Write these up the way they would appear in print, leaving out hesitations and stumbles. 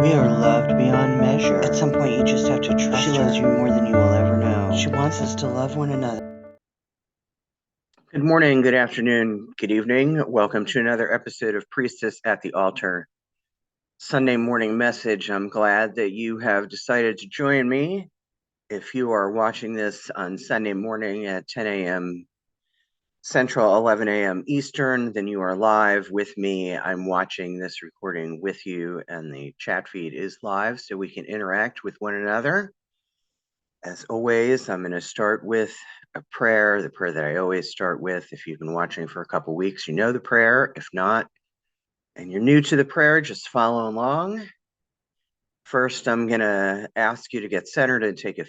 We are loved beyond measure. At some point, you just have to trust her. She loves you more than you will ever know. She wants us to love one another. Good morning, good afternoon, good evening. Welcome to another episode of Priestess at the Altar. Sunday morning message. I'm glad that you have decided to join me. If you are watching this on Sunday morning at 10 a.m. Central, 11 a.m. Eastern, then you are live with me. I'm watching this recording with you, and the chat feed is live so we can interact with one another. As always, I'm going to start with a prayer, the prayer that I always start with. If you've been watching for a couple weeks, you know the prayer. If not, and you're new to the prayer, just follow along. First, I'm going to ask you to get centered and take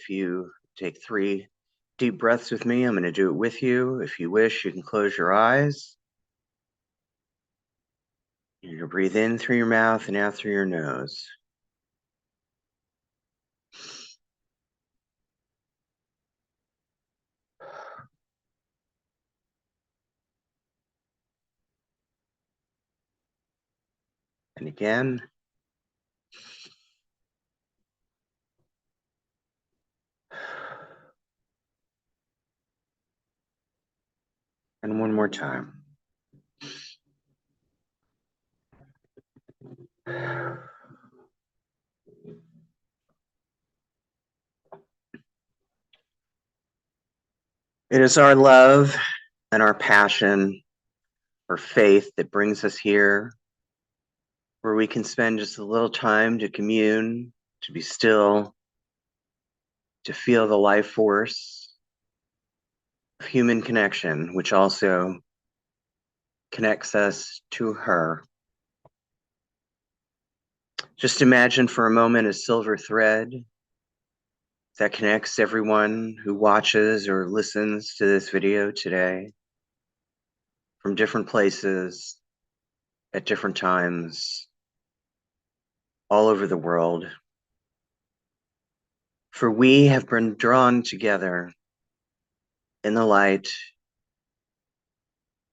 3 deep breaths with me. I'm going to do it with you. If you wish, you can close your eyes. You're going to breathe in through your mouth and out through your nose. And again. And one more time. It is our love and our passion, our faith that brings us here, where we can spend just a little time to commune, to be still, to feel the life force of human connection, which also connects us to her. Just imagine for a moment a silver thread that connects everyone who watches or listens to this video today from different places at different times all over the world. For we have been drawn together in the light,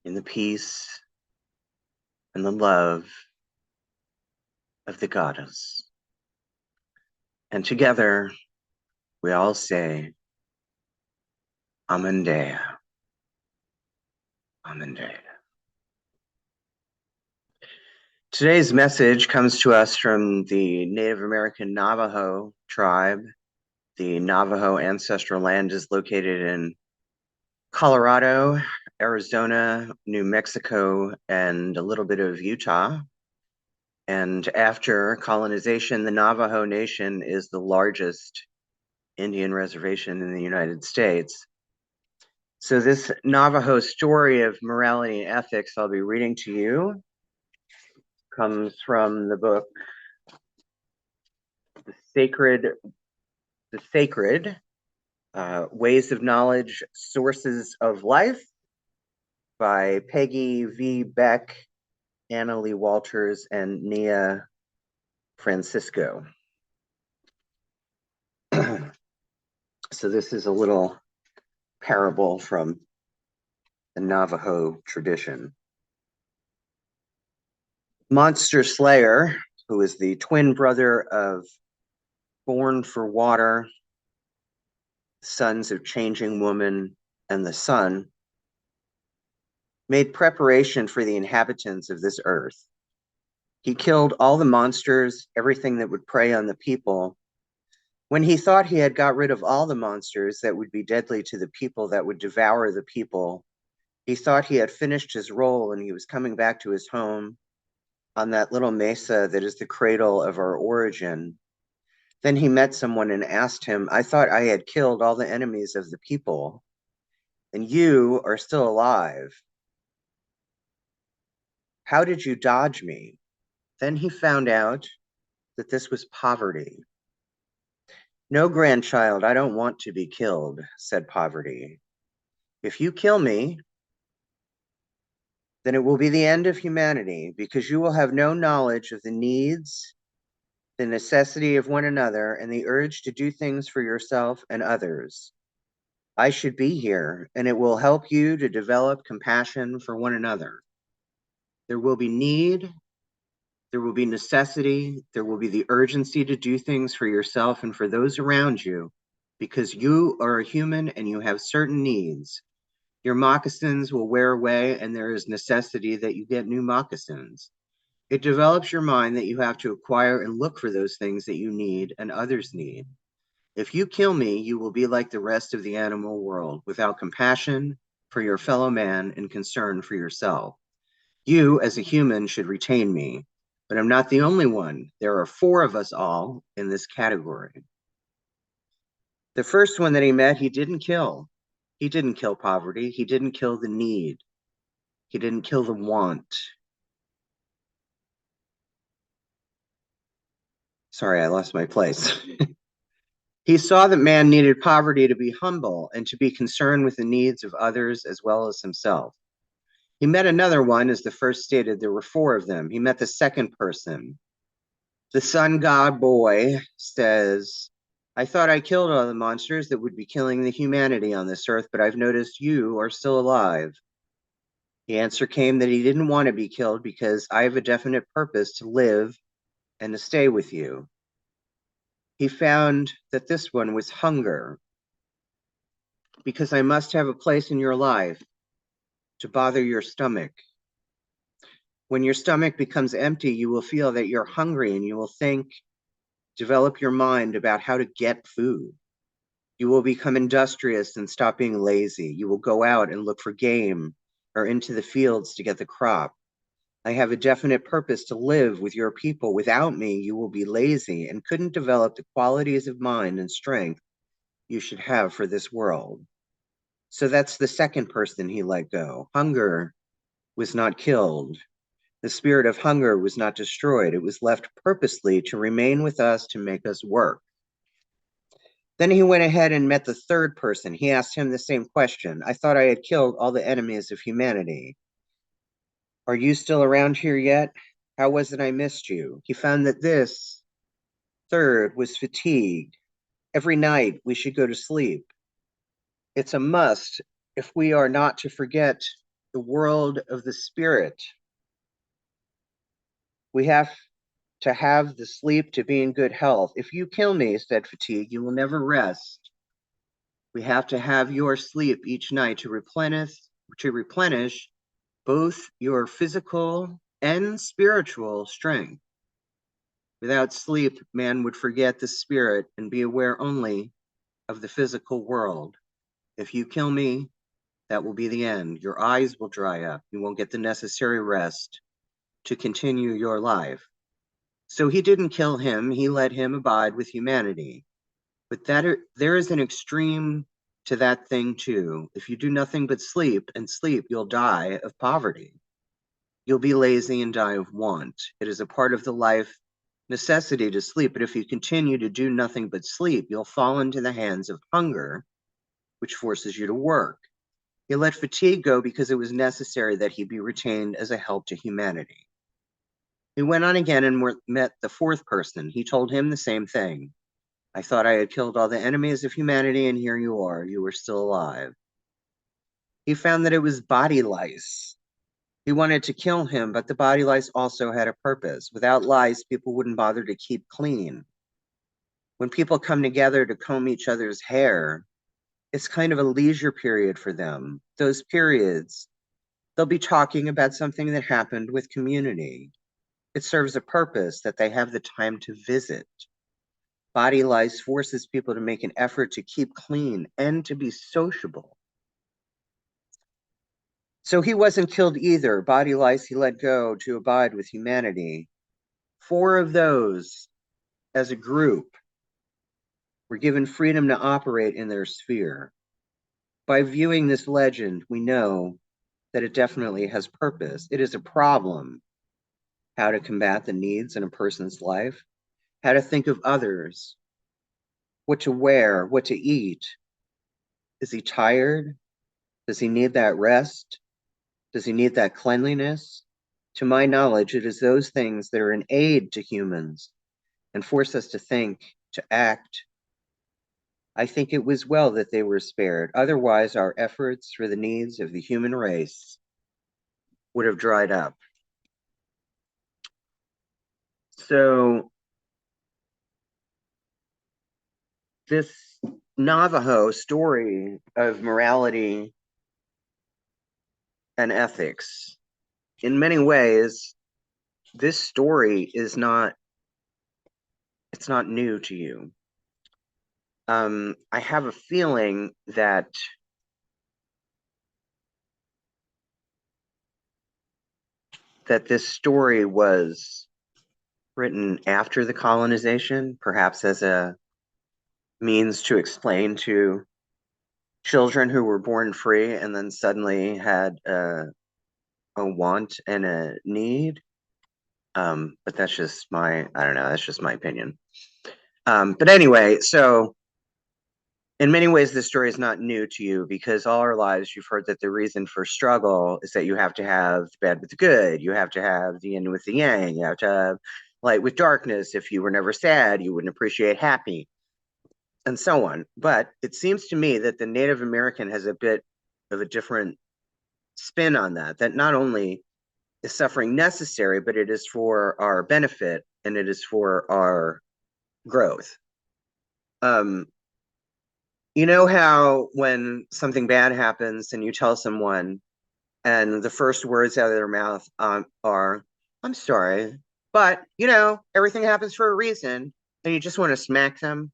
in the peace, and the love of the goddess. And together, we all say, Amen Dea. Amen Dea. Today's message comes to us from the Native American Navajo tribe. The Navajo ancestral land is located in Colorado, Arizona, New Mexico, and a little bit of Utah. And after colonization, the Navajo Nation is the largest Indian reservation in the United States. So this Navajo story of morality and ethics I'll be reading to you comes from the book, The Sacred Ways of Knowledge, Sources of Life by Peggy V. Beck, Anna Lee Walters, and Nia Francisco. So this is a little parable from the Navajo tradition. Monster Slayer, who is the twin brother of Born for Water, Sons of Changing Woman, and the Sun, made preparation for the inhabitants of this earth. He killed all the monsters, everything that would prey on the people. When he thought he had got rid of all the monsters that would be deadly to the people, that would devour the people, he thought he had finished his role and he was coming back to his home on that little mesa that is the cradle of our origin. Then he met someone and asked him, I thought I had killed all the enemies of the people, and you are still alive. How did you dodge me? Then he found out that this was poverty. No, grandchild, I don't want to be killed, said poverty. If you kill me, then it will be the end of humanity, because you will have no knowledge of the needs, the necessity of one another, and the urge to do things for yourself and others. I should be here, and it will help you to develop compassion for one another. There will be need, There will be necessity. There will be the urgency to do things for yourself and for those around you because you are a human and you have certain needs. Your moccasins will wear away, and there is necessity that you get new moccasins. It develops your mind that you have to acquire and look for those things that you need and others need. If you kill me, you will be like the rest of the animal world, without compassion for your fellow man and concern for yourself. You, as a human, should retain me, but I'm not the only one. There are 4 of us all in this category. The first one that he met, he didn't kill. He didn't kill poverty. He didn't kill the need. He didn't kill the want. Sorry, I lost my place. He saw that man needed poverty to be humble and to be concerned with the needs of others as well as himself. He met another one, as the first stated, there were 4 of them. He met the second person. The sun god boy says, I thought I killed all the monsters that would be killing the humanity on this earth, but I've noticed you are still alive. The answer came that he didn't want to be killed because I have a definite purpose to live and to stay with you. He found that this one was hunger, because I must have a place in your life to bother your stomach. When your stomach becomes empty, you will feel that you're hungry and you will think, develop your mind about how to get food. You will become industrious and stop being lazy. You will go out and look for game or into the fields to get the crop. I have a definite purpose to live with your people. Without me, you will be lazy and couldn't develop the qualities of mind and strength you should have for this world. So that's the second person he let go. Hunger was not killed. The spirit of hunger was not destroyed. It was left purposely to remain with us to make us work. Then he went ahead and met the third person. He asked him the same question. I thought I had killed all the enemies of humanity. Are you still around here yet? How was it I missed you? He found that this third was fatigued. Every night we should go to sleep. It's a must if we are not to forget the world of the spirit. We have to have the sleep to be in good health. If you kill me, said Fatigue, you will never rest. We have to have your sleep each night to replenish both your physical and spiritual strength. Without sleep, man would forget the spirit and be aware only of the physical world. If you kill me, that will be the end. Your eyes will dry up. You won't get the necessary rest to continue your life. So he didn't kill him. He let him abide with humanity. But there is an extreme to that thing too. If you do nothing but sleep, you'll die of poverty. You'll be lazy and die of want. It is a part of the life necessity to sleep, but if you continue to do nothing but sleep, you'll fall into the hands of hunger, which forces you to work. He let fatigue go because it was necessary that he be retained as a help to humanity. He went on again and met the fourth person. He told him the same thing. I thought I had killed all the enemies of humanity, and here you are. You are still alive. He found that it was body lice. He wanted to kill him, but the body lice also had a purpose. Without lice, people wouldn't bother to keep clean. When people come together to comb each other's hair, it's kind of a leisure period for them. Those periods, they'll be talking about something that happened with community. It serves a purpose that they have the time to visit. Body lice forces people to make an effort to keep clean and to be sociable. So he wasn't killed either. Body lice he let go to abide with humanity. 4 of those, as a group, were given freedom to operate in their sphere. By viewing this legend, we know that it definitely has purpose. It is a problem. How to combat the needs in a person's life, how to think of others, what to wear, what to eat. Is he tired? Does he need that rest? Does he need that cleanliness? To my knowledge, it is those things that are an aid to humans and force us to think, to act. I think it was well that they were spared. Otherwise, our efforts for the needs of the human race would have dried up. So this Navajo story of morality and ethics, in many ways, this story is not, it's not new to you. I have a feeling that this story was written after the colonization, perhaps as a means to explain to children who were born free and then suddenly had a want and a need. But that's just my, I don't know, that's just my opinion. But anyway, so in many ways, this story is not new to you because all our lives you've heard that the reason for struggle is that you have to have the bad with the good, you have to have the yin with the yang, you have to have light with darkness. If you were never sad, you wouldn't appreciate happy, and so on. But it seems to me that the Native American has a bit of a different spin on that, that not only is suffering necessary, but it is for our benefit and it is for our growth. Um, you know how when something bad happens and you tell someone, and the first words out of their mouth are, I'm sorry, but you know, everything happens for a reason, and you just want to smack them.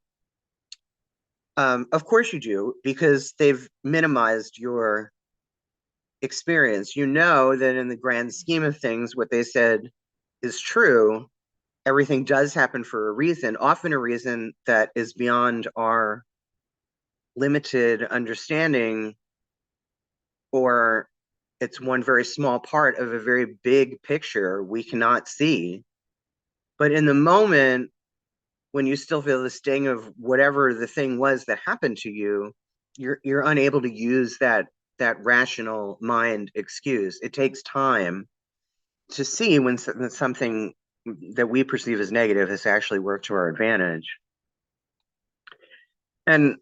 Of course you do, because they've minimized your experience. You know that in the grand scheme of things, what they said is true. Everything does happen for a reason, often a reason that is beyond our limited understanding, or it's one very small part of a very big picture we cannot see. But in the moment, when you still feel the sting of whatever the thing was that happened to you, you're unable to use that rational mind excuse. It takes time to see when something that we perceive as negative has actually worked to our advantage. And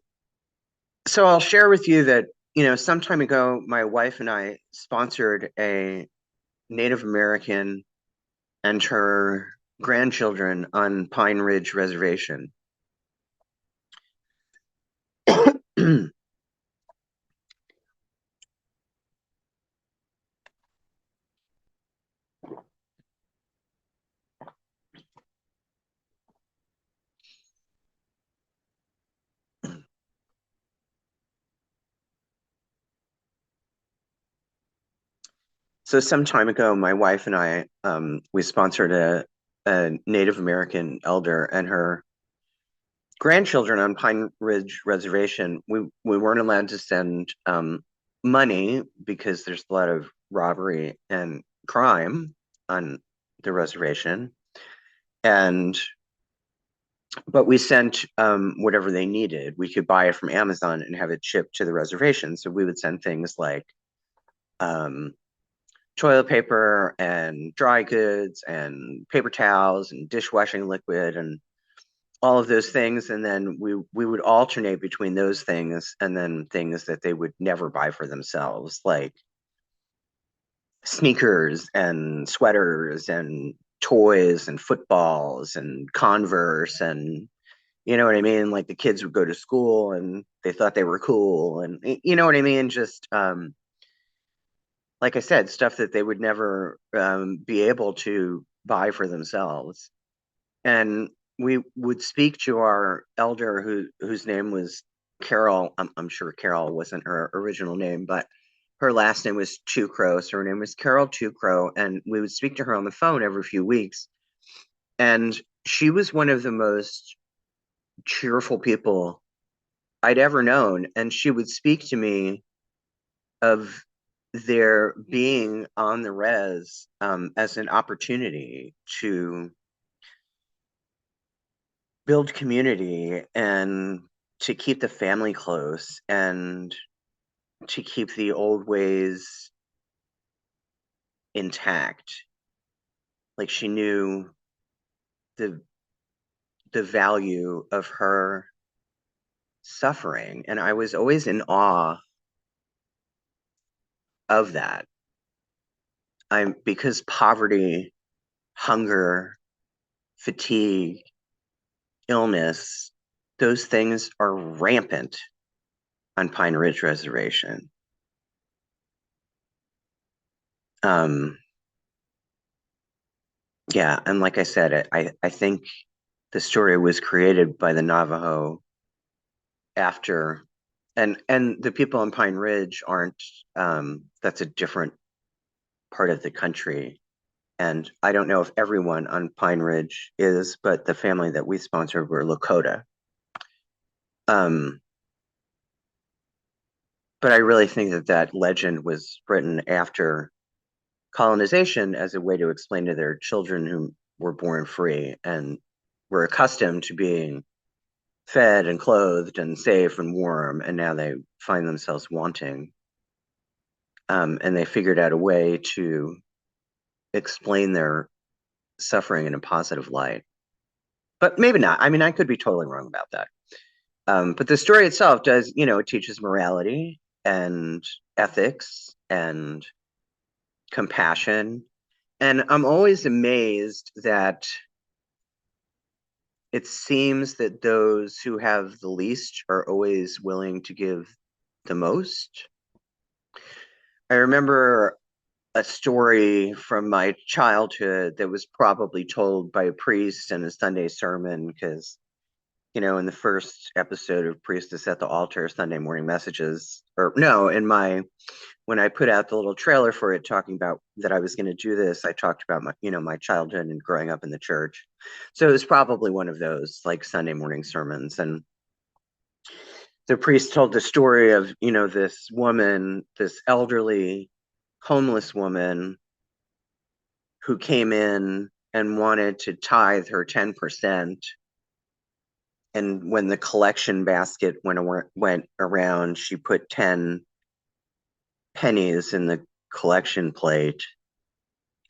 so I'll share with you that, you know, some time ago, my wife and I sponsored a Native American and her grandchildren on Pine Ridge Reservation. So some time ago, my wife and I, we sponsored a Native American elder and her grandchildren on Pine Ridge Reservation. We weren't allowed to send money because there's a lot of robbery and crime on the reservation, and but we sent whatever they needed. We could buy it from Amazon and have it shipped to the reservation. So we would send things like um, toilet paper and dry goods and paper towels and dishwashing liquid and all of those things. And then we would alternate between those things and then things that they would never buy for themselves, like sneakers and sweaters and toys and footballs and Converse, and you know what I mean? Like the kids would go to school and they thought they were cool, and you know what I mean? Just like I said, stuff that they would never be able to buy for themselves. And we would speak to our elder, whose name was Carol. I'm sure Carol wasn't her original name, but her last name was Two Crow, so her name was Carol Two Crow, and we would speak to her on the phone every few weeks. And she was one of the most cheerful people I'd ever known, and she would speak to me of their being on the res as an opportunity to build community and to keep the family close and to keep the old ways intact. Like she knew the value of her suffering, and I was always in awe of that. I'm because poverty, hunger, fatigue, illness, those things are rampant on Pine Ridge Reservation. Yeah, and like I said, I think the story was created by the Navajo after, and the people on Pine Ridge aren't, that's a different part of the country. And I don't know if everyone on Pine Ridge is, but the family that we sponsored were Lakota. But I really think that that legend was written after colonization as a way to explain to their children who were born free and were accustomed to being fed and clothed and safe and warm, and now they find themselves wanting. And they figured out a way to explain their suffering in a positive light. But maybe not. I mean, I could be totally wrong about that. But the story itself does, it teaches morality and ethics and compassion. And I'm always amazed that it seems that those who have the least are always willing to give the most. I remember a story from my childhood that was probably told by a priest in a Sunday sermon because, in the first episode of Priestess at the Altar, Sunday morning messages, or no, when I put out the little trailer for it talking about that I was going to do this, I talked about my childhood and growing up in the church. So it was probably one of those like Sunday morning sermons. And the priest told the story of, this woman, this elderly homeless woman who came in and wanted to tithe her 10%. And when the collection basket went around, she put 10 pennies in the collection plate,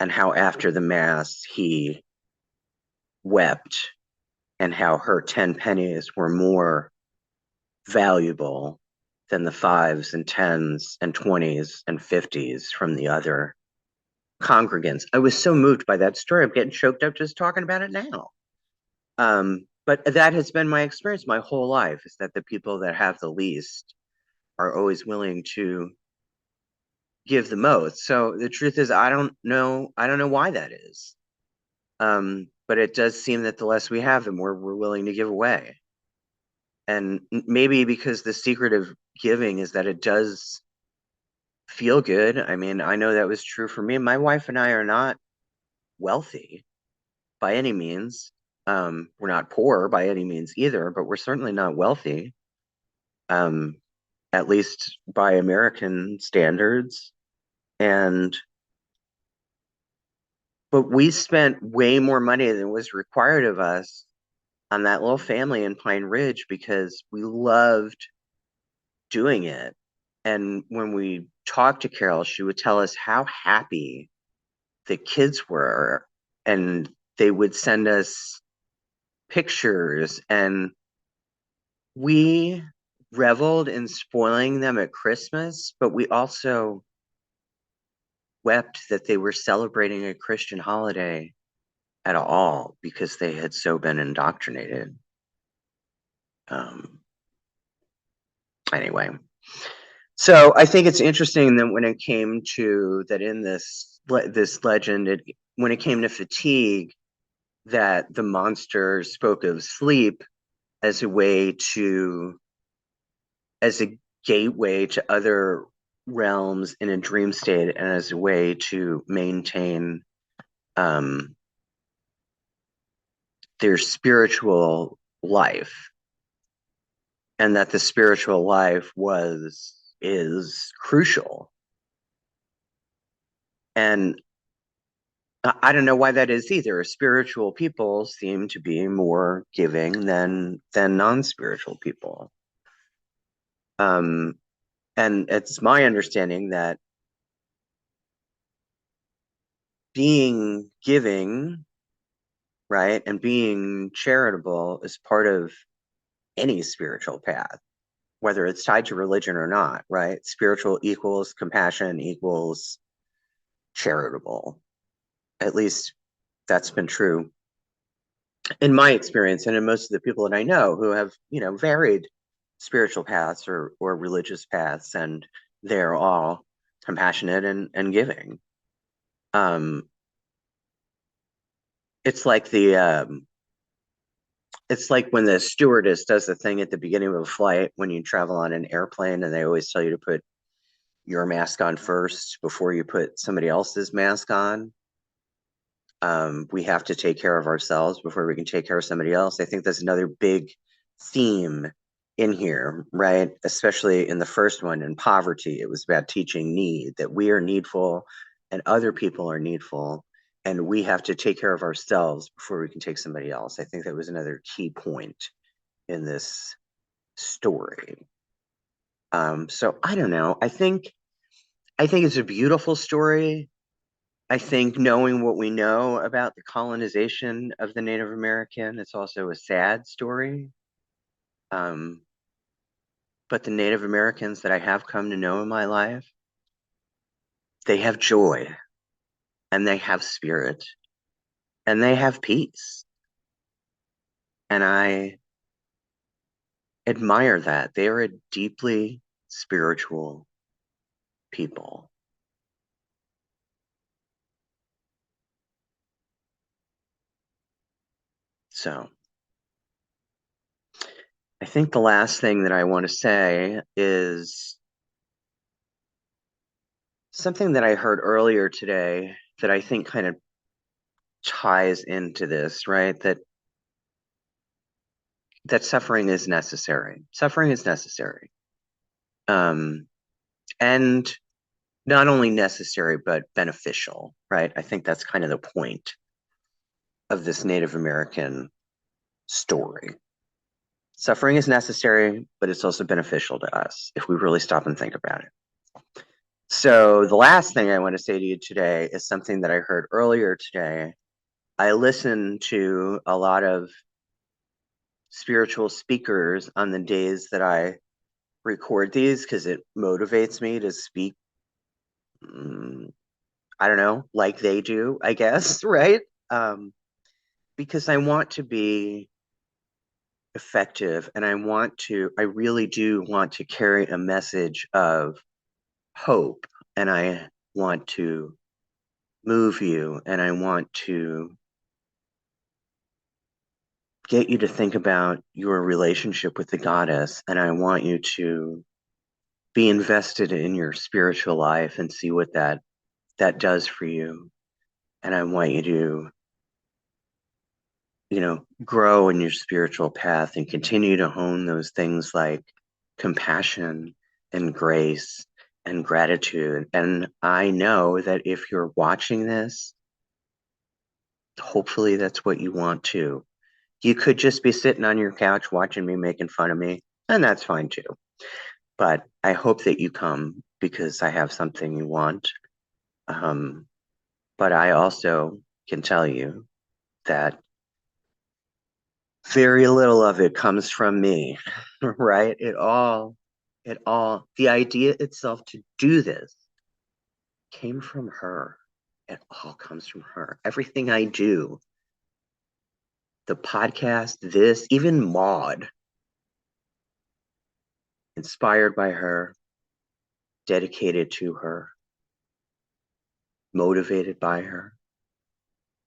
and how after the mass he wept, and how her 10 pennies were more valuable than the fives and tens and 20s and 50s from the other congregants. I was so moved by that story. I'm getting choked up just talking about it now. But that has been my experience my whole life, is that the people that have the least are always willing to give the most. So the truth is, I don't know why that is. But it does seem that the less we have, the more we're willing to give away. And maybe because the secret of giving is that it does feel good. I mean, I know that was true for me. My wife and I are not wealthy by any means. We're not poor by any means either, but we're certainly not wealthy, at least by American standards. But we spent way more money than was required of us on that little family in Pine Ridge because we loved doing it. And when we talked to Carol, she would tell us how happy the kids were, and they would send us pictures, and we reveled in spoiling them at Christmas, but we also wept that they were celebrating a Christian holiday at all because they had so been indoctrinated. Anyway, so I think it's interesting that when it came to that in this legend, when it came to fatigue, that the monster spoke of sleep as a way to, as a gateway to other realms in a dream state, and as a way to maintain their spiritual life, and that the spiritual life is crucial. And I don't know why that is either. Spiritual people seem to be more giving than non-spiritual people. And it's my understanding that being giving, right, and being charitable is part of any spiritual path, whether it's tied to religion or not, right? Spiritual equals compassion equals charitable. At least that's been true in my experience, and in most of the people that I know who have, varied spiritual paths or religious paths, and they're all compassionate and giving. It's like it's like when the stewardess does the thing at the beginning of a flight when you travel on an airplane, and they always tell you to put your mask on first before you put somebody else's mask on. We have to take care of ourselves before we can take care of somebody else. I think that's another big theme in here, right? Especially in the first one, in poverty, it was about teaching need, that we are needful and other people are needful, and we have to take care of ourselves before we can take somebody else. I think that was another key point in this story. So I don't know. I think it's a beautiful story. I think knowing what we know about the colonization of the Native American, it's also a sad story. Um, but the Native Americans that I have come to know in my life, they have joy and they have spirit and they have peace. And I admire that. They are a deeply spiritual people. So I think the last thing that I want to say is something that I heard earlier today that I think kind of ties into this, right? That suffering is necessary. Suffering is necessary. Um, and not only necessary, but beneficial, right? I think that's kind of the point of this Native American story. Suffering is necessary, but it's also beneficial to us if we really stop and think about it. So, the last thing I want to say to you today is something that I heard earlier today. I listen to a lot of spiritual speakers on the days that I record these because it motivates me to speak. I don't know, like they do, I guess, right? Um, because I want to be effective and I really do want to carry a message of hope, and I want to move you, and I want to get you to think about your relationship with the goddess, and I want you to be invested in your spiritual life and see what that does for you. And I want you to, grow in your spiritual path and continue to hone those things like compassion and grace and gratitude. And I know that if you're watching this, hopefully that's what you want to. You could just be sitting on your couch watching me making fun of me, and that's fine too. But I hope that you come because I have something you want. Um, but I also can tell you that very little of it comes from me, right? The idea itself to do this came from her. It all comes from her. Everything I do, the podcast, this, even Maud, inspired by her, dedicated to her, motivated by her.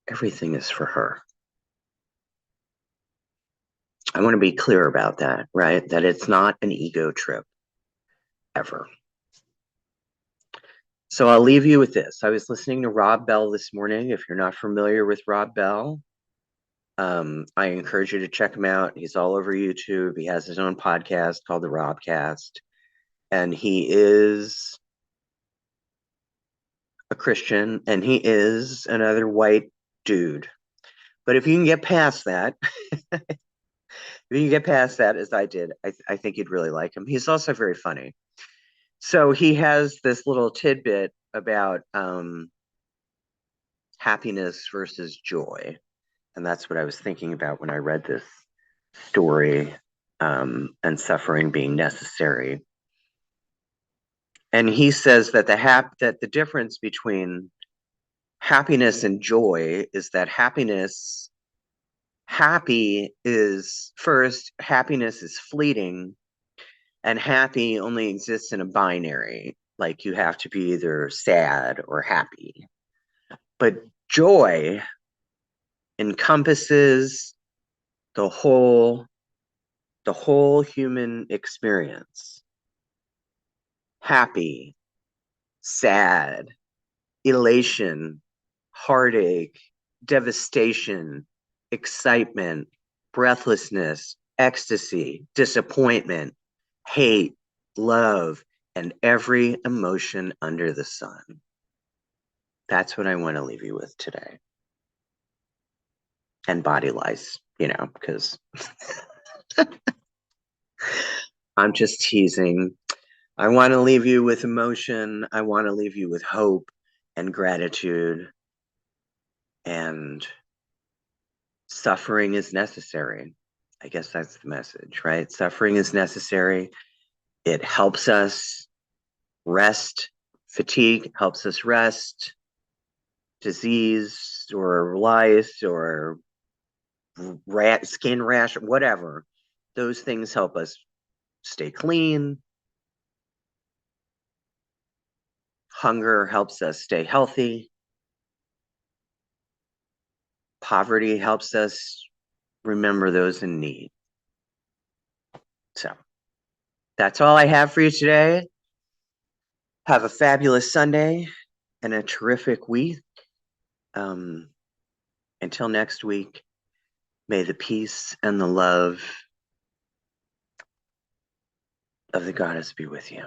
Everything is for her. I want to be clear about that, right? That it's not an ego trip ever. So I'll leave you with this. I was listening to Rob Bell this morning. If you're not familiar with Rob Bell, I encourage you to check him out. He's all over YouTube. He has his own podcast called The Robcast, and he is a Christian, and he is another white dude. But if you can get past that, as I did, I think you'd really like him. He's also very funny. So he has this little tidbit about happiness versus joy. And that's what I was thinking about when I read this story, and suffering being necessary. And he says that the difference between happiness and joy is that happiness Happy is first, happiness is fleeting, and happy only exists in a binary. Like you have to be either sad or happy. But joy encompasses the whole human experience. Happy, sad, elation, heartache, devastation, excitement, breathlessness, ecstasy, disappointment, hate, love, and every emotion under the sun. That's what I want to leave you with today. And body lice, because I'm just teasing. I want to leave you with emotion. I want to leave you with hope and gratitude. And suffering is necessary. I guess that's the message, right? Suffering is necessary. It helps us rest. Fatigue helps us rest. Disease or lice or skin rash, whatever. Those things help us stay clean. Hunger helps us stay healthy. Poverty helps us remember those in need. So that's all I have for you today. Have a fabulous Sunday and a terrific week. Until next week, may the peace and the love of the goddess be with you.